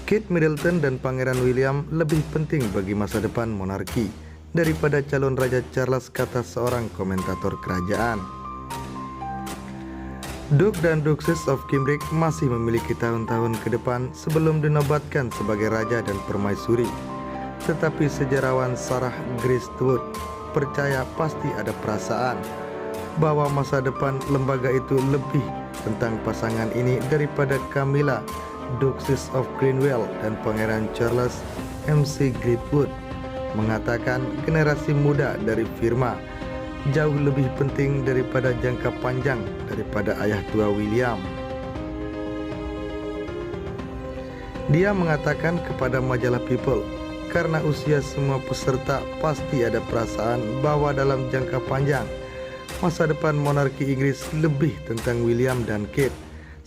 Kate Middleton dan Pangeran William lebih penting bagi masa depan monarki daripada calon Raja Charles, kata seorang komentator kerajaan. Duke dan Duchess of Cambridge masih memiliki tahun-tahun ke depan sebelum dinobatkan sebagai raja dan permaisuri. Tetapi sejarawan Sarah Grace Wood percaya pasti ada perasaan bahwa masa depan lembaga itu lebih tentang pasangan ini daripada Camilla, Duchess of Cornwall dan Pangeran Charles MC Greatwood. Mengatakan generasi muda dari firma jauh lebih penting daripada jangka panjang daripada ayah tua William. Dia mengatakan kepada majalah People, karena usia semua peserta pasti ada perasaan bahwa dalam jangka panjang masa depan monarki Inggris lebih tentang William dan Kate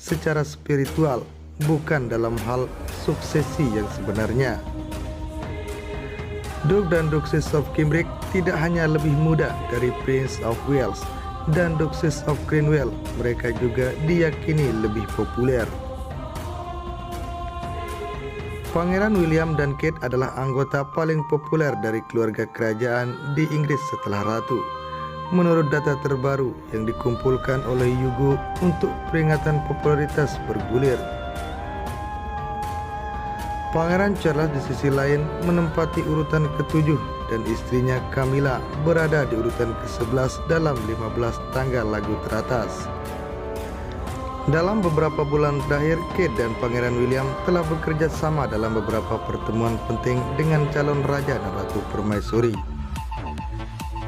secara spiritual, bukan dalam hal suksesi yang sebenarnya. Duke dan Duchess of Cambridge tidak hanya lebih muda dari Prince of Wales dan Duchess of Cornwall, mereka juga diyakini lebih populer. Pangeran William dan Kate adalah anggota paling populer dari keluarga kerajaan di Inggris setelah Ratu, menurut data terbaru yang dikumpulkan oleh Yugo untuk peringatan popularitas bergulir. Pangeran Charles di sisi lain menempati urutan ke-7 dan istrinya Camilla berada di urutan ke-11 dalam 15 tangga lagu teratas. Dalam beberapa bulan terakhir, Kate dan Pangeran William telah bekerja sama dalam beberapa pertemuan penting dengan calon raja dan ratu permaisuri.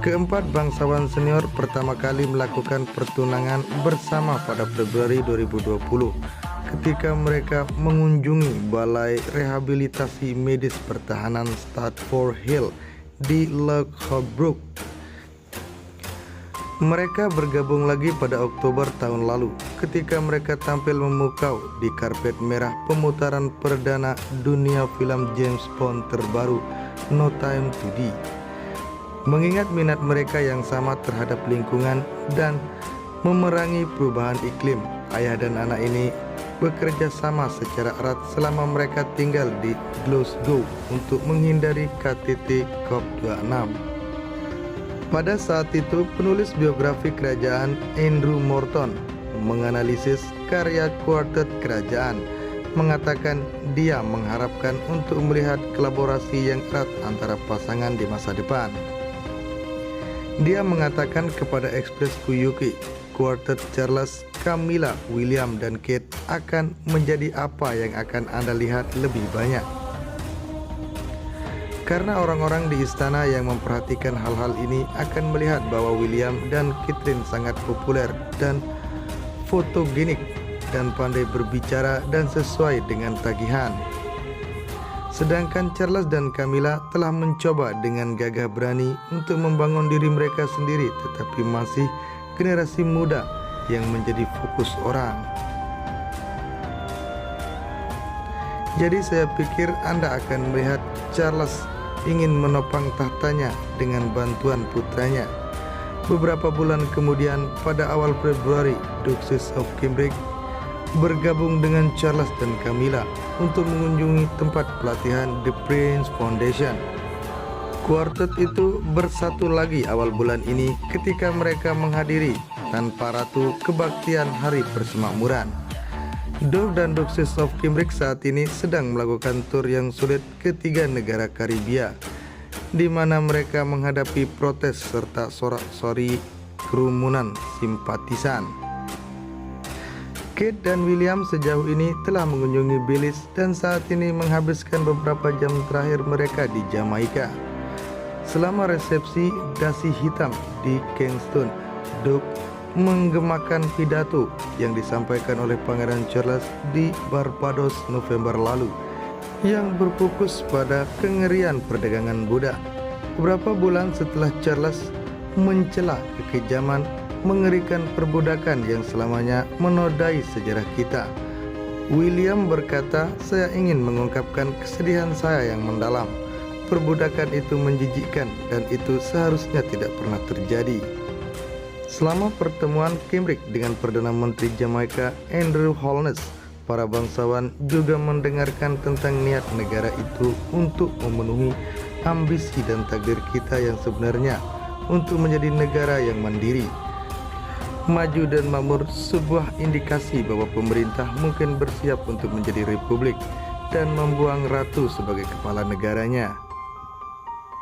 Keempat bangsawan senior pertama kali melakukan pertunangan bersama pada Februari 2020 ketika mereka mengunjungi Balai Rehabilitasi Medis Pertahanan Stratford Hill di Loughborough. Mereka bergabung lagi pada Oktober tahun lalu ketika mereka tampil memukau di karpet merah pemutaran perdana dunia film James Bond terbaru No Time to Die. Mengingat minat mereka yang sama terhadap lingkungan dan memerangi perubahan iklim, ayah dan anak ini bekerja sama secara erat selama mereka tinggal di Glasgow untuk menghindari KTT COP26. Pada saat itu, penulis biografi kerajaan Andrew Morton menganalisis karya kuartet kerajaan, mengatakan dia mengharapkan untuk melihat kolaborasi yang erat antara pasangan di masa depan. Dia mengatakan kepada Express UK, kuartet Charles, Camilla, William, dan Kate akan menjadi apa yang akan Anda lihat lebih banyak. Karena orang-orang di istana yang memperhatikan hal-hal ini akan melihat bahwa William dan Catherine sangat populer dan fotogenik dan pandai berbicara dan sesuai dengan tagihan. Sedangkan Charles dan Camilla telah mencoba dengan gagah berani untuk membangun diri mereka sendiri, tetapi masih generasi muda yang menjadi fokus orang. Jadi saya pikir Anda akan melihat Charles ingin menopang tahtanya dengan bantuan putranya. Beberapa bulan kemudian, pada awal Februari, Duchess of Cambridge bergabung dengan Charles dan Camilla untuk mengunjungi tempat pelatihan The Prince Foundation. Kuartet itu bersatu lagi awal bulan ini ketika mereka menghadiri tanpa ratu kebaktian Hari Persemakmuran. Duke dan Duchess of Cambridge saat ini sedang melakukan tur yang sulit ke 3 negara Karibia, di mana mereka menghadapi protes serta sorak-sori kerumunan simpatisan. Kate dan William sejauh ini telah mengunjungi Belize dan saat ini menghabiskan beberapa jam terakhir mereka di Jamaika. Selama resepsi dasi hitam di Kingston, Duke menggemakan pidato yang disampaikan oleh Pangeran Charles di Barbados November lalu yang berfokus pada kengerian perdagangan budak. Beberapa bulan setelah Charles mencela kekejaman mengerikan perbudakan yang selamanya menodai sejarah kita, William berkata, "Saya ingin mengungkapkan kesedihan saya yang mendalam. Perbudakan itu menjijikkan dan itu seharusnya tidak pernah terjadi." Selama pertemuan Cambridge dengan Perdana Menteri Jamaika Andrew Holness, Para bangsawan juga mendengarkan tentang niat negara itu untuk memenuhi ambisi dan takdir kita yang sebenarnya untuk menjadi negara yang mandiri, maju dan makmur, sebuah indikasi bahwa pemerintah mungkin bersiap untuk menjadi republik dan membuang ratu sebagai kepala negaranya.